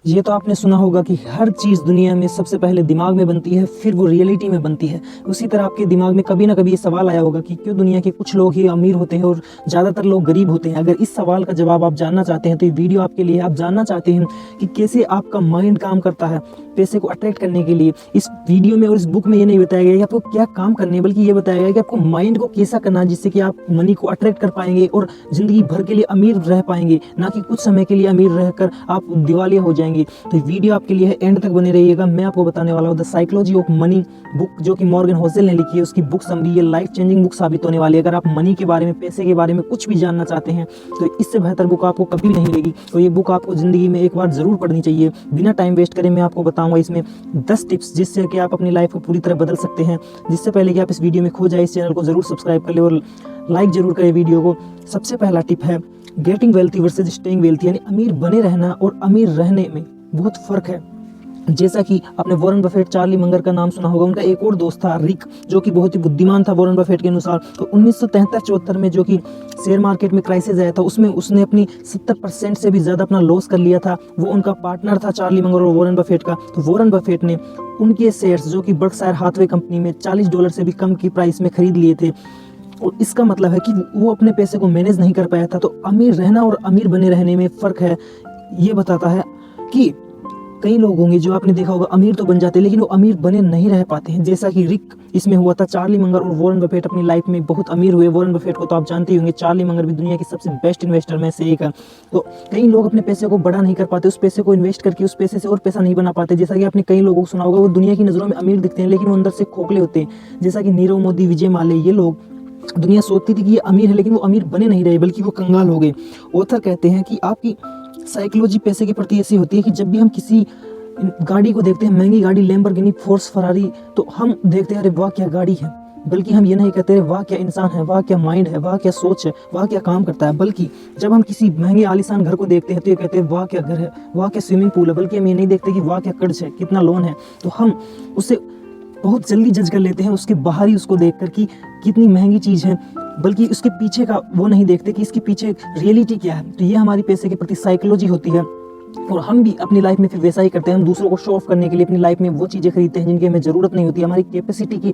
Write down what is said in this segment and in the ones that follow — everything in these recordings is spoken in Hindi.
ये तो आपने सुना होगा कि हर चीज़ दुनिया में सबसे पहले दिमाग में बनती है, फिर वो रियलिटी में बनती है। उसी तरह आपके दिमाग में कभी ना कभी ये सवाल आया होगा कि क्यों दुनिया के कुछ लोग ही अमीर होते हैं और ज़्यादातर लोग गरीब होते हैं। अगर इस सवाल का जवाब आप जानना चाहते हैं तो ये वीडियो आपके लिए। आप जानना चाहते हैं कि कैसे आपका माइंड काम करता है पैसे को अट्रैक्ट करने के लिए। इस वीडियो में और इस बुक में ये नहीं बताया गया कि आपको क्या काम करने है, बल्कि ये बताया गया कि आपको माइंड को कैसा करना है जिससे कि आप मनी को अट्रैक्ट कर पाएंगे और ज़िंदगी भर के लिए अमीर रह पाएंगे, ना कि कुछ समय के लिए अमीर रहकर आप दिवालिया हो जाएंगे। तो वीडियो आपके लिए है, एंड तक बने रहिएगा। मैं आपको बताने वाला हूँ the psychology of money book, जो कि मॉर्गन होसेल ने लिखी है। उसकी बुक समरी ये लाइफ चेंजिंग बुक साबित होने वाली है। अगर आप मनी के बारे में, पैसे के बारे में कुछ भी जानना चाहते हैं तो इससे बेहतर बुक आपको कभी नहीं मिलेगी। तो ये बुक आपको ज़िंदगी में एक बार ज़रूर पढ़नी चाहिए। बिना टाइम वेस्ट करें मैं आपको बताऊंगा इसमें 10 टिप्स जिससे कि आप अपनी लाइफ को पूरी तरह बदल सकते हैं। जिससे पहले कि आप इस वीडियो में खो जाए, इस चैनल को ज़रूर सब्सक्राइब कर ले और लाइक ज़रूर करें वीडियो को। सबसे पहला टिप है getting wealthy versus staying wealthy, यानी अमीर बने रहना और अमीर रहने में बहुत फ़र्क है। जैसा कि आपने वॉरेन बफेट, चार्ली मंगर का नाम सुना होगा। उनका एक और दोस्त था रिक, जो कि बहुत ही बुद्धिमान था वॉरेन बफेट के अनुसार। तो 1973-74 में जो कि शेयर मार्केट में क्राइसिस आया था, उसमें उसने अपनी 70% से भी ज़्यादा अपना लॉस कर लिया था। वो उनका पार्टनर था चार्ली मंगर और वॉरेन बफेट का। तो वॉरेन बफेट ने उनके शेयर्स जो कि बर्कशायर हाथवे कंपनी में $40 से भी कम की प्राइस में खरीद लिए थे। और इसका मतलब है कि वो अपने पैसे को मैनेज नहीं कर पाया था। तो अमीर रहना और अमीर बने रहने में फ़र्क है। ये बताता है कि कई लोग होंगे जो आपने देखा होगा अमीर तो बन जाते हैं लेकिन वो अमीर बने नहीं रह पाते हैं, जैसा कि रिक इसमें हुआ था। चार्ली मंगर और वॉरेन बफेट अपनी लाइफ में बहुत अमीर हुए। वॉरेन बफेट को तो आप जानते ही होंगे, चार्ली मंगर भी दुनिया की सबसे बेस्ट इन्वेस्टर में से एक है। तो कई लोग अपने पैसे को बड़ा नहीं कर पाते, उस पैसे को इन्वेस्ट करके उस पैसे से और पैसा नहीं बना पाते। जैसा कि आपने कई लोगों को सुना होगा, वो दुनिया की नज़रों में अमीर दिखते हैं लेकिन वो अंदर से खोखले होते हैं। जैसा कि नीरव मोदी, विजय माल्या, ये लोग, दुनिया सोचती थी कि ये अमीर है लेकिन वो अमीर बने नहीं रहे बल्कि वो कंगाल हो गए। ऑथर कहते हैं कि आपकी साइकोलॉजी पैसे के प्रति ऐसी होती है कि जब भी हम किसी गाड़ी को देखते हैं, महंगी गाड़ी, लैम्बोर्गिनी, फोर्स, फरारी, तो हम देखते हैं अरे वाह क्या गाड़ी है, बल्कि हम ये नहीं कहते वाह क्या इंसान है, वाह क्या माइंड है, वाह क्या सोच है, वाह क्या काम करता है। बल्कि जब हम किसी महंगे आलीशान घर को देखते हैं तो ये कहते हैं वाह क्या घर है, वाह क्या स्विमिंग पूल है। बल्कि हम ये नहीं देखते कि वाह क्या कर्ज है, कितना लोन है। तो हम उसे बहुत जल्दी जज कर लेते हैं उसके बाहर ही, उसको देखकर कि कितनी महंगी चीज़ है, बल्कि उसके पीछे का वो नहीं देखते कि इसके पीछे रियलिटी क्या है। तो ये हमारी पैसे के प्रति साइकोलॉजी होती है। और हम भी अपनी लाइफ में फिर वैसा ही करते हैं। हम दूसरों को शो ऑफ करने के लिए अपनी लाइफ में वो चीज़ें खरीदते हैं जिनकी हमें ज़रूरत नहीं होती। हमारी कैपेसिटी की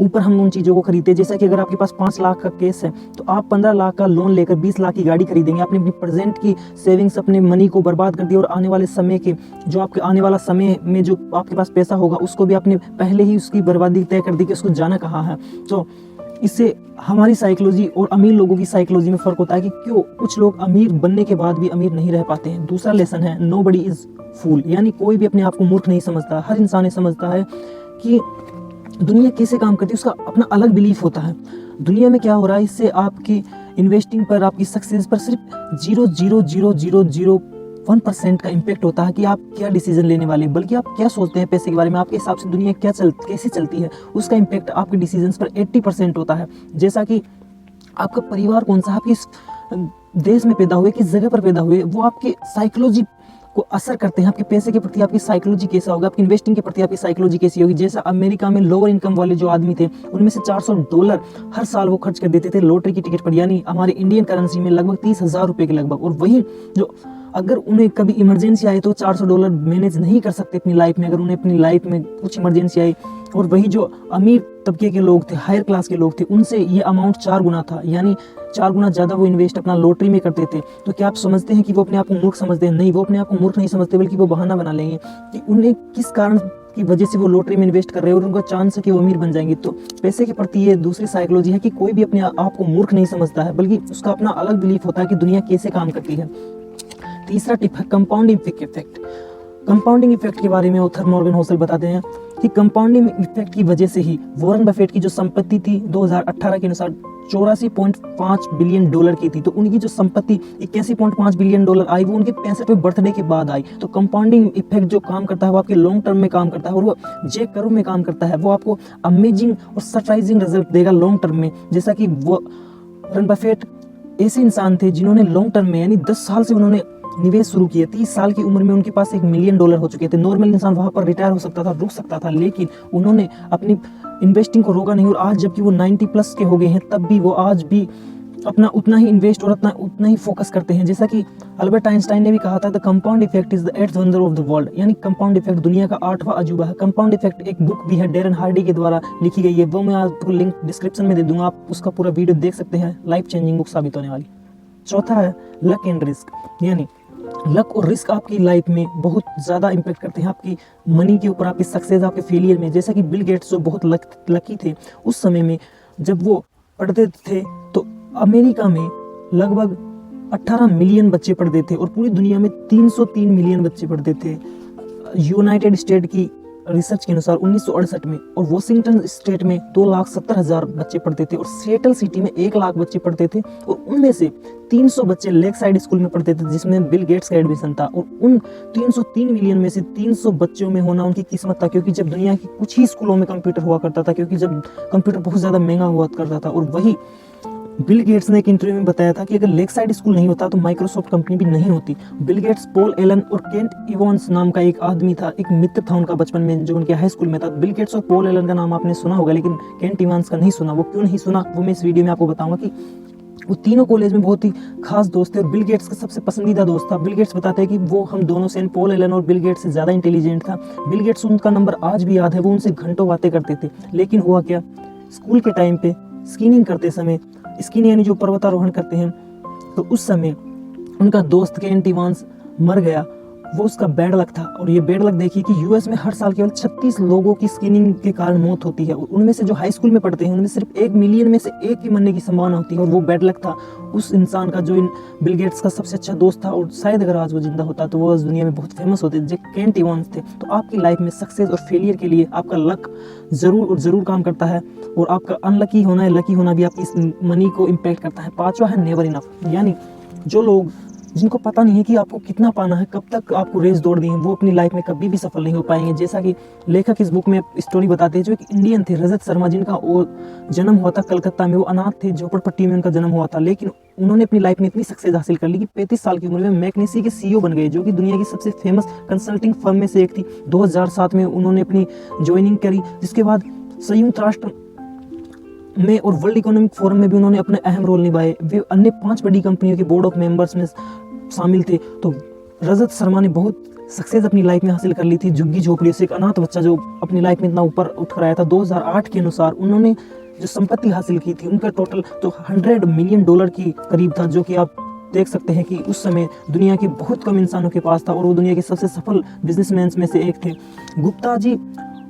ऊपर हम उन चीज़ों को खरीदते हैं। जैसा कि अगर आपके पास 5 लाख का केस है तो आप 15 लाख का लोन लेकर 20 लाख की गाड़ी खरीदेंगे। आपने अपनी प्रेजेंट की सेविंग्स, अपने मनी को बर्बाद कर दिया और आने वाले समय के जो आपके आने वाला समय में जो आपके पास पैसा होगा उसको भी आपने पहले ही उसकी बर्बादी तय कर दी कि उसको जाना कहाँ है। तो इससे हमारी साइकोलॉजी और अमीर लोगों की साइकोलॉजी में फ़र्क होता है कि क्यों कुछ लोग अमीर बनने के बाद भी अमीर नहीं रह पाते हैं। दूसरा लेसन है नोबडी इज़ फूल, यानी कोई भी अपने आप को मूर्ख नहीं समझता। हर इंसान ये समझता है कि दुनिया कैसे काम करती है, उसका अपना अलग बिलीफ होता है। दुनिया में क्या हो रहा है, इससे आपकी इन्वेस्टिंग पर, आपकी सक्सेस पर सिर्फ 0.00001% का इम्पैक्ट होता है कि आप क्या डिसीजन लेने वाले हैं। बल्कि आप क्या सोचते हैं पैसे के बारे में, आपके हिसाब से दुनिया कैसे चलती है, उसका इम्पैक्ट आपके डिसीजंस पर 80% होता है। जैसा कि आपका परिवार कौन सा, आप किस देश में पैदा हुए, किस जगह पर पैदा हुए, वो आपके साइकोलॉजी को असर करते हैं। आपके पैसे के प्रति आपकी साइकोलॉजी कैसा होगा, आपकी इन्वेस्टिंग के प्रति आपकी साइकोलॉजी कैसी होगी। जैसा अमेरिका में लोअर इनकम वाले जो आदमी थे, उनमें से $400 हर साल वो खर्च कर देते थे लॉटरी की टिकट पर, यानी हमारे इंडियन करेंसी में लगभग 30,000 रुपये के लगभग। और वहीं जो अगर उन्हें कभी इमरजेंसी आई तो $400 मैनेज नहीं कर सकते अपनी लाइफ में, अगर उन्हें अपनी लाइफ में कुछ इमरजेंसी आई। और वही जो अमीर तबके के लोग थे, हायर क्लास के लोग थे, उनसे ये अमाउंट 4 गुना था, यानी 4 गुना ज़्यादा वो इन्वेस्ट अपना लॉटरी में करते थे। तो क्या आप समझते हैं कि वो अपने आप को मूर्ख समझते हैं? नहीं, वो अपने आप को मूर्ख नहीं समझते, बल्कि वो बहाना बना लेंगे कि उन्हें किस कारण की वजह से वो लॉटरी में इन्वेस्ट कर रहे हैं और उनका चांस है कि वो अमीर बन जाएंगे। तो पैसे के प्रति ये दूसरी साइकोलॉजी है कि कोई भी अपने आप को मूर्ख नहीं समझता है, बल्कि उसका अपना अलग बिलीफ होता है कि दुनिया कैसे काम करती है। तीसरा टिप है कंपाउंडिंग इफेक्ट। कंपाउंडिंग इफेक्ट के बारे में ऑथर मॉर्गन होसेल बताते हैं कि कंपाउंडिंग इफेक्ट की वजह से ही वॉरेन बफेट की जो संपत्ति थी 2018 के अनुसार $84.5 बिलियन की थी, तो उनकी जो संपत्ति $81.5 बिलियन आई वो उनके 65वें बर्थडे के बाद आई। तो कंपाउंडिंग इफेक्ट जो काम करता है वो आपके लॉन्ग टर्म में काम करता है और वो जे कर्व में काम करता है। वो आपको अमेजिंग और सरप्राइजिंग रिजल्ट देगा लॉन्ग टर्म में। जैसा कि वॉरेन बफेट ऐसे इंसान थे जिन्होंने लॉन्ग टर्म में, यानी 10 साल से उन्होंने निवेश शुरू किए। 30 साल की उम्र में उनके पास $1 मिलियन हो चुके थे। नॉर्मल इंसान वहाँ पर रिटायर हो सकता था, रुक सकता था, लेकिन उन्होंने अपनी इन्वेस्टिंग को रोका नहीं। और आज जबकि वो 90+ के हो गए हैं, तब भी वो आज भी अपना उतना ही इन्वेस्ट और उतना ही फोकस करते हैं। जैसा कि अल्बर्ट आइंस्टाइन ने भी कहा था, the compound effect is the eighth wonder of the world, यानी कंपाउंड इफेक्ट दुनिया का 8वां अजूबा है। कंपाउंड इफेक्ट एक बुक भी है, डेरन हार्डी के द्वारा लिखी गई है, वो मैं आपको लिंक डिस्क्रिप्शन में दे दूंगा, आप उसका पूरा वीडियो देख सकते हैं, लाइफ चेंजिंग बुक साबित होने वाली। चौथा है लक एंड रिस्क, यानी लक और रिस्क आपकी लाइफ में बहुत ज़्यादा इम्पेक्ट करते हैं, आपकी मनी के ऊपर, आपकी सक्सेस, आपके फेलियर में। जैसा कि बिल गेट्स जो बहुत लकी थे उस समय में, जब वो पढ़ते थे तो अमेरिका में लगभग 18 मिलियन बच्चे पढ़ते थे और पूरी दुनिया में 303 मिलियन बच्चे पढ़ते थे। यूनाइटेड स्टेट की रिसर्च के अनुसार 1968 में, और वॉशिंगटन स्टेट में 2,70,000 बच्चे पढ़ते थे और सिएटल सिटी में 1 लाख बच्चे पढ़ते थे, और उनमें से 300 बच्चे लेक साइड स्कूल में पढ़ते थे जिसमें बिल गेट्स का एडमिशन था। और उन 303 मिलियन में से 300 बच्चों में होना उनकी किस्मत था, क्योंकि जब दुनिया की कुछ ही स्कूलों में कंप्यूटर हुआ करता था, क्योंकि जब कंप्यूटर बहुत ज़्यादा महंगा हुआ करता था। और वही बिल गेट्स ने एक इंटरव्यू में बताया था कि अगर लेक साइड स्कूल नहीं होता तो माइक्रोसॉफ्ट कंपनी भी नहीं होती। बिल गेट्स, पॉल एलन और केंट इवांस नाम का एक आदमी था, एक मित्र था उनका बचपन में जो उनके हाई स्कूल में था। बिल गेट्स और पॉल एलन का नाम आपने सुना होगा, लेकिन केंट इवांस का नहीं सुना। वो क्यों नहीं सुना वो मैं इस वीडियो में आपको बताऊंगा। कि वो तीनों कॉलेज में बहुत ही खास दोस्त थे और बिल गेट्स का सबसे पसंदीदा दोस्त था। बिल गेट्स बताते हैं कि वो हम दोनों से, पॉल एलन और बिल गेट्स से ज़्यादा इंटेलिजेंट था। बिल गेट्स, उनका नंबर आज भी याद है, वो उनसे घंटों बातें करते थे। लेकिन हुआ क्या, स्कूल के टाइम पे स्कीनिंग करते समय, स्कीन यानी जो पर्वतारोहण करते हैं, तो उस समय उनका दोस्त केंट इवांस मर गया। वो उसका बैड लक था। और ये बैड लक देखिए कि यूएस में हर साल केवल 36 लोगों की स्कीनिंग के कारण मौत होती है, और उनमें से जो हाई स्कूल में पढ़ते हैं उनमें सिर्फ 1 मिलियन में से एक ही मरने की संभावना होती है। और वो बैड लक था उस इंसान का जो इन बिल गेट्स का सबसे अच्छा दोस्त था, और शायद अगर आज वो जिंदा होता तो वो इस दुनिया में बहुत फेमस होते, जो केंट इवांस थे। तो आपकी लाइफ में सक्सेस और फेलियर के लिए आपका लक ज़रूर और ज़रूर काम करता है, और आपका अनलकी होना है, लकी होना भी आपकी इस मनी को इम्पैक्ट करता है। 5वां है नेवर इनफ, यानी जो लोग, जिनको पता नहीं है कि आपको कितना पाना है, कब तक आपको रेस दौड़नी है, वो अपनी लाइफ में कभी भी सफल नहीं हो पाएंगे। जैसा कि लेखक इस बुक में स्टोरी बताते हैं, जो एक इंडियन थे, रजत शर्मा, जिनका वो जन्म हुआ था कलकत्ता में। वो अनाथ थे, झोपड़पट्टी में उनका जन्म हुआ था, लेकिन उन्होंने अपनी लाइफ में इतनी सक्सेस हासिल कर ली कि 35 साल की उम्र में मैकनेसी के सीईओ बन गए, जो कि दुनिया की सबसे फेमस कंसल्टिंग फर्म में से एक थी। 2007 में उन्होंने अपनी ज्वाइनिंग करी, जिसके बाद संयुक्त राष्ट्र में और वर्ल्ड इकोनॉमिक फोरम में भी उन्होंने अपने अहम रोल निभाए। वे अन्य 5 बड़ी कंपनियों के बोर्ड ऑफ मेंबर्स में शामिल थे। तो रजत शर्मा ने बहुत सक्सेस अपनी लाइफ में हासिल कर ली थी, झुग्गी झोपड़ी से एक अनाथ बच्चा जो अपनी लाइफ में इतना ऊपर उठ कर आया था। 2008 के अनुसार उन्होंने जो संपत्ति हासिल की थी, उनका टोटल तो $100 मिलियन की करीब था, जो कि आप देख सकते हैं कि उस समय दुनिया के बहुत कम इंसानों के पास था, और वो दुनिया के सबसे सफल बिजनेसमैन में से एक थे। गुप्ता जी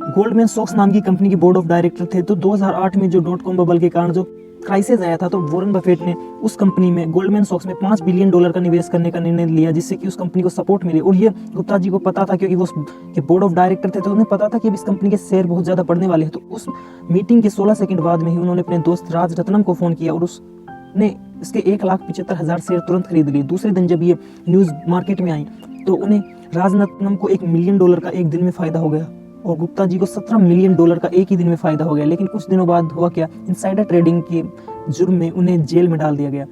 गोल्डमैन सॉक्स नाम की कंपनी के बोर्ड ऑफ डायरेक्टर थे। तो 2008 में जो .com बबल के कारण जो क्राइसिस आया था, तो वॉरेन बफेट ने उस कंपनी में, गोल्डमैन सॉक्स में $5 बिलियन का निवेश करने का निर्णय लिया, जिससे कि उस कंपनी को सपोर्ट मिले। और ये गुप्ता जी को पता था, क्योंकि वो के बोर्ड ऑफ डायरेक्टर थे, तो उन्हें पता था कि अब इस कंपनी के शेयर बहुत ज़्यादा बढ़ने वाले हैं। तो उस मीटिंग के 16 सेकंड बाद में ही उन्होंने अपने दोस्त राज रत्नम को फ़ोन किया, और उसने इसके 1,75,000 शेयर तुरंत खरीद लिए। दूसरे दिन जब ये न्यूज़ मार्केट में आई, तो उन्हें राज रत्नम को $1 मिलियन का एक दिन में फ़ायदा हो गया, और गुप्ता जी को $17 मिलियन का एक ही दिन में फ़ायदा हो गया। लेकिन कुछ दिनों बाद हुआ क्या, इनसाइडर ट्रेडिंग के जुर्म में उन्हें जेल में डाल दिया गया।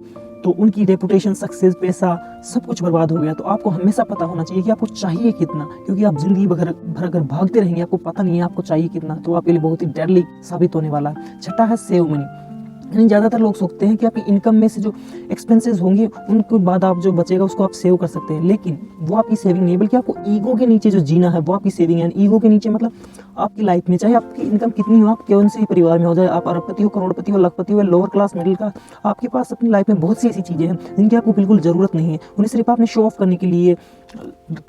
तो उनकी रेपुटेशन, सक्सेस, पैसा सब कुछ बर्बाद हो गया। तो आपको हमेशा पता होना चाहिए कि आपको चाहिए कितना, क्योंकि आप जिंदगी भर अगर भागते रहेंगे, आपको पता नहीं है आपको चाहिए कितना, तो आपके लिए बहुत ही डेडली साबित होने वाला है। छठा है सेव मनी, यानी ज़्यादातर लोग सोचते हैं कि आपकी इनकम में से जो एक्सपेंसेस होंगे उनके बाद आप जो बचेगा उसको आप सेव कर सकते हैं, लेकिन वो आपकी सेविंग नहीं, बल्कि आपको ईगो के नीचे जो जीना है वो आपकी सेविंग है। ईगो के नीचे मतलब आपकी लाइफ में चाहे आपकी इनकम कितनी हो, आप कौन से परिवार में हो, जाए आप अरबपति हो, करोड़पति हो, लखपति हो, लोअर क्लास, मिडिल क्लास, आपके पास अपनी लाइफ में बहुत सी ऐसी चीज़ें हैं जिनकी आपको बिल्कुल ज़रूरत नहीं है, उन्हें सिर्फ आपने शो ऑफ करने के लिए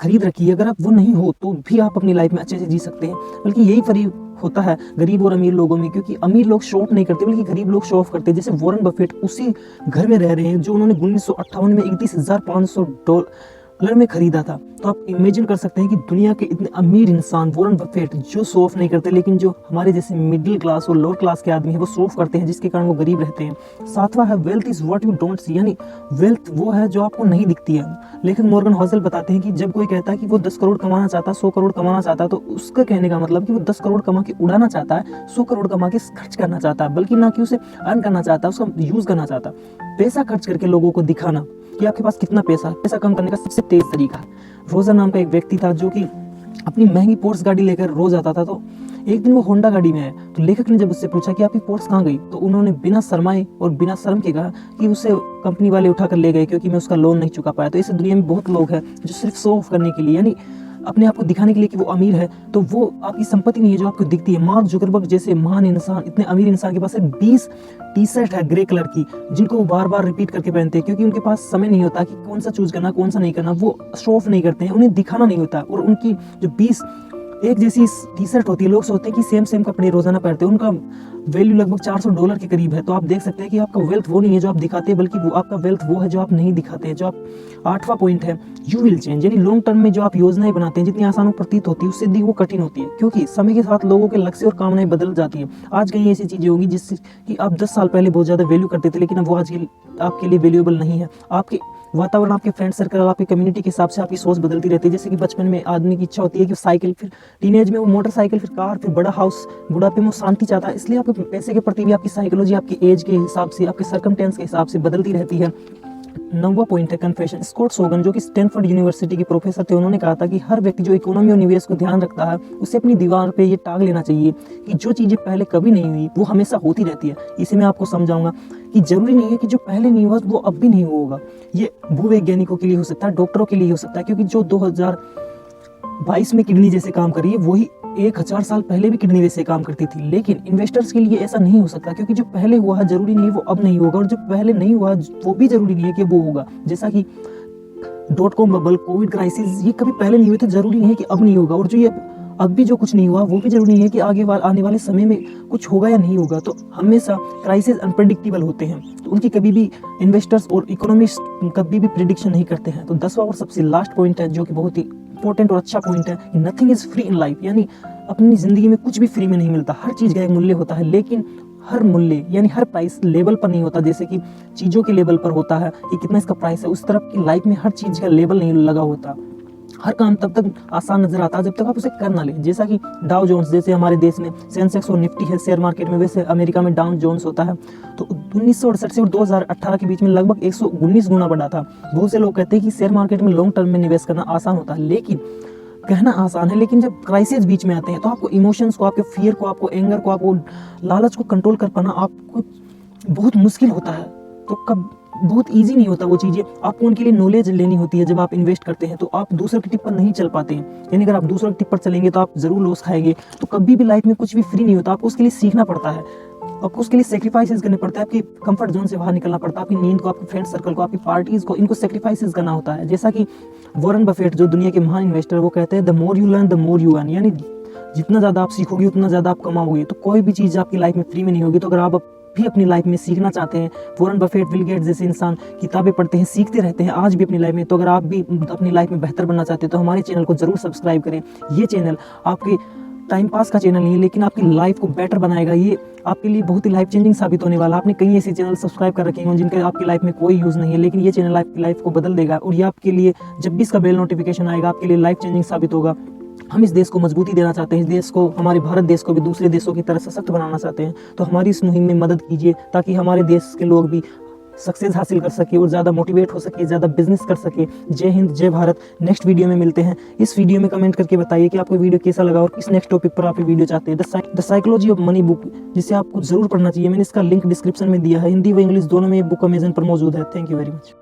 खरीद रखी है। अगर आप वो नहीं हो तो भी आप अपनी लाइफ में अच्छे से जी सकते हैं। बल्कि यही फर्क होता है गरीब और अमीर लोगों में, क्योंकि अमीर लोग शो ऑफ नहीं करते, बल्कि गरीब लोग शो ऑफ करते हैं। जैसे वॉरेन बफेट उसी घर में रह रहे हैं जो उन्होंने 1958 में $31,500 में खरीदा था। तो आप इमेजिन कर सकते हैं कि दुनिया के इतने अमीर इंसान वॉरेन बफेट जो शो ऑफ नहीं करते, लेकिन जो हमारे जैसे मिडिल क्लास और लोअर क्लास के आदमी है वो शो ऑफ करते हैं, जिसके कारण वो गरीब रहते हैं। 7वां है wealth is what you don't see, यानी वेल्थ वो है जो आपको नहीं दिखती है। लेखक मॉर्गन हॉसल बताते हैं कि जब कोई कहता है कि वो 10 करोड़ कमाना चाहता है, 100 करोड़ कमाना चाहता है, तो उसका कहने का मतलब कि वो 10 करोड़ कमा के उड़ाना चाहता है, 100 करोड़ कमा के खर्च करना चाहता है, बल्कि ना कि उसे अर्न करना चाहता है, उसका यूज करना चाहता है। पैसा खर्च करके लोगों को दिखाना कि आपके पास कितना पैसा है, पैसा कम करने का सबसे तेज तरीका है। रोजर नाम का एक व्यक्ति था जो कि अपनी महंगी पोर्स गाड़ी लेकर रोज आता था। तो एक दिन वो होंडा गाड़ी में है, तो लेखक ने जब उससे पूछा कि आपकी पोर्स कहाँ गई, तो उन्होंने बिना शर्माए और बिना शर्म के कहा कि उसे कंपनी वाले उठा कर ले गए क्योंकि मैं उसका लोन नहीं चुका पाया। तो इस दुनिया में बहुत लोग हैं जो सिर्फ शो ऑफ करने के लिए, यानी अपने आप को दिखाने के लिए कि वो अमीर है, तो वो आपकी संपत्ति नहीं है जो आपको दिखती है। मार्क जुकरबर्ग जैसे महान इंसान, इतने अमीर इंसान के पास 20 टी शर्ट है ग्रे कलर की, जिनको वो बार बार रिपीट करके पहनते हैं, क्योंकि उनके पास समय नहीं होता कि कौन सा चूज करना कौन सा नहीं करना। वो शो ऑफ नहीं करते हैं, उन्हें दिखाना नहीं होता। और उनकी जो 20 एक जैसी टी शर्ट होती है, लोग सोचते हैं कि सेम सेम कपड़े रोजाना पहनते हैं, उनका वैल्यू लगभग $400 के करीब है। तो आप देख सकते हैं कि आपका वेल्थ वो नहीं है जो आप दिखाते हैं, बल्कि वो आपका वेल्थ वो है जो आप नहीं दिखाते हैं। जो आप 8वां पॉइंट है, यू विल चेंज, यानी लॉन्ग टर्म में जो आप योजनाएं बनाते हैं जितनी आसान प्रतीत होती है उससे अधिक वो कठिन होती है, क्योंकि समय के साथ लोगों के लक्ष्य और कामनाएं बदल जाती हैं। आज कहीं ऐसी चीजें होंगी जिससे कि आप 10 साल पहले बहुत ज्यादा वैल्यू करते थे, लेकिन अब वो आज आपके लिए वैल्यूएबल नहीं है। आपके वातावरण, आपके फ्रेंड सर्कल, आपकी कम्युनिटी के हिसाब से आपकी सोच बदलती रहती है। जैसे कि बचपन में आदमी की इच्छा होती है कि साइकिल, फिर टीनेज में वो मोटरसाइकिल, फिर कार, फिर बड़ा हाउस, बुढ़ापे में वो शांति चाहता है। इसलिए आपके पैसे के प्रति भी आपकी साइकोलॉजी आपकी एज के हिसाब से, आपके सर्कमटेंस के हिसाब से बदलती रहती है। 9वां पॉइंट है कन्फेशन। स्कॉट सोगन जो कि स्टैनफोर्ड यूनिवर्सिटी के प्रोफेसर थे, उन्होंने कहा था कि हर व्यक्ति जो इकोनॉमी और निवेश को ध्यान रखता है उसे अपनी दीवार पे ये टांग लेना चाहिए कि जो चीजें पहले कभी नहीं हुई वो हमेशा होती रहती है। इसे मैं आपको समझाऊंगा कि जरूरी नहीं है कि जो पहले नहीं हुआ वो अब भी नहीं होगा। ये भूवैज्ञानिकों के लिए हो सकता है, डॉक्टरों के लिए हो सकता है, क्योंकि जो 2022 में किडनी जैसे काम कर रही है वही 1000 साल पहले भी किडनी वैसे काम करती थी। लेकिन इन्वेस्टर्स के लिए ऐसा नहीं हो सकता, क्योंकि जो पहले हुआ है जरूरी नहीं है वो अब नहीं होगा, और जो पहले नहीं हुआ वो भी जरूरी नहीं है कि वो होगा। जैसा कि .com बबल, कोविड क्राइसिस, ये कभी पहले नहीं हुए तो जरूरी नहीं है कि अब नहीं होगा, और जो ये अब भी जो कुछ नहीं हुआ वो भी जरूरी नहीं है कि आने वाले समय में कुछ होगा या नहीं होगा। तो हमेशा क्राइसिस अनप्रेडिक्टेबल होते हैं, तो उनकी कभी भी इन्वेस्टर्स और इकोनॉमिस्ट कभी भी प्रेडिक्शन नहीं करते हैं। तो 10वां और सबसे लास्ट पॉइंट है जो कि बहुत ही इंपॉर्टेंट और अच्छा पॉइंट है, nothing is free in life, यानी अपनी जिंदगी में कुछ भी फ्री में नहीं मिलता। हर चीज का एक मूल्य होता है, लेकिन हर मूल्य यानी हर प्राइस लेवल पर नहीं होता। जैसे कि चीजों के लेवल पर होता है कि कितना इसका प्राइस है, उस तरफ की लाइफ में हर चीज का लेवल नहीं लगा होता। हर काम तब तक आसान नजर आता है जब तक आप उसे कर ना ले। जैसा कि डाउ जोन्स, जैसे हमारे देश में सेंसेक्स और निफ्टी है शेयर मार्केट में, वैसे अमेरिका में डाउ जोन्स होता है। तो 1968 से और 2018 के बीच में लगभग 119 गुना बढ़ा था। बहुत से लोग कहते हैं कि शेयर मार्केट में लॉन्ग टर्म में निवेश करना आसान होता है, लेकिन कहना आसान है, लेकिन जब क्राइसिस बीच में आते हैं तो आपको इमोशंस को, आपके फियर को, आपको एंगर को, आपको लालच को कंट्रोल कर पाना आपको बहुत मुश्किल होता है। तो कब बहुत इजी नहीं होता वो चीज़ें, आपको उनके लिए नॉलेज लेनी होती है। जब आप इन्वेस्ट करते हैं तो आप दूसरों की टिप पर नहीं चल पाते हैं, यानी अगर आप दूसरों की टिप पर चलेंगे तो आप जरूर लॉस खाएंगे। तो कभी भी लाइफ में कुछ भी फ्री नहीं होता, आपको उसके लिए सीखना पड़ता है, आपको उसके लिए सेक्रीफाइसेस करने पड़ते हैं, आपकी कंफर्ट जोन से बाहर निकलना पड़ता है, आपकी नींद को, आपके फ्रेंड सर्कल को, आपकी पार्टीज को, इनको सेक्रीफाइसेस करना होता है। जैसा कि वॉरेन बफेट जो दुनिया के महान इन्वेस्टर, वो कहते हैं the more you learn the more you earn, यानी जितना ज़्यादा आप सीखोगे उतना ज़्यादा आप कमाओगे। तो कोई भी चीज़ आपकी लाइफ में फ्री में नहीं होगी। तो अगर आप भी अपनी लाइफ में सीखना चाहते हैं, वॉरेन बफेट, बिल गेट्स जैसे इंसान किताबें पढ़ते हैं, सीखते रहते हैं आज भी अपनी लाइफ में, तो अगर आप भी अपनी लाइफ में बेहतर बनना चाहते हैं तो हमारे चैनल को जरूर सब्सक्राइब करें। ये चैनल आपके टाइम पास का चैनल नहीं है, लेकिन आपकी लाइफ को बेटर बनाएगा। ये आपके लिए बहुत ही लाइफ चेंजिंग साबित होने वाला। आपने कई ऐसे चैनल सब्सक्राइब कर रखे हैं जिनके आपकी लाइफ में कोई यूज़ नहीं है, लेकिन ये चैनल आपकी लाइफ को बदल देगा, और ये आपके लिए जब भी इसका बेल नोटिफिकेशन आएगा आपके लिए लाइफ चेंजिंग साबित होगा। हम इस देश को मजबूती देना चाहते हैं, इस देश को, हमारे भारत देश को भी दूसरे देशों की तरह सशक्त बनाना चाहते हैं। तो हमारी इस मुहिम में मदद कीजिए ताकि हमारे देश के लोग भी सक्सेस हासिल कर सके और ज़्यादा मोटिवेट हो सके, ज़्यादा बिजनेस कर सके। जय हिंद, जय भारत। नेक्स्ट वीडियो में मिलते हैं। इस वीडियो में कमेंट करके बताइए कि आपको वीडियो कैसा लगा और किस नेक्स्ट टॉपिक पर आप ये वीडियो चाहते हैं। The psychology of money book, जिसे आपको जरूर पढ़ना चाहिए। मैंने इसका लिंक डिस्क्रिप्शन में दिया है, हिंदी व इंग्लिश दोनों में ये बुक अमेजन पर मौजूद है। Thank you very much.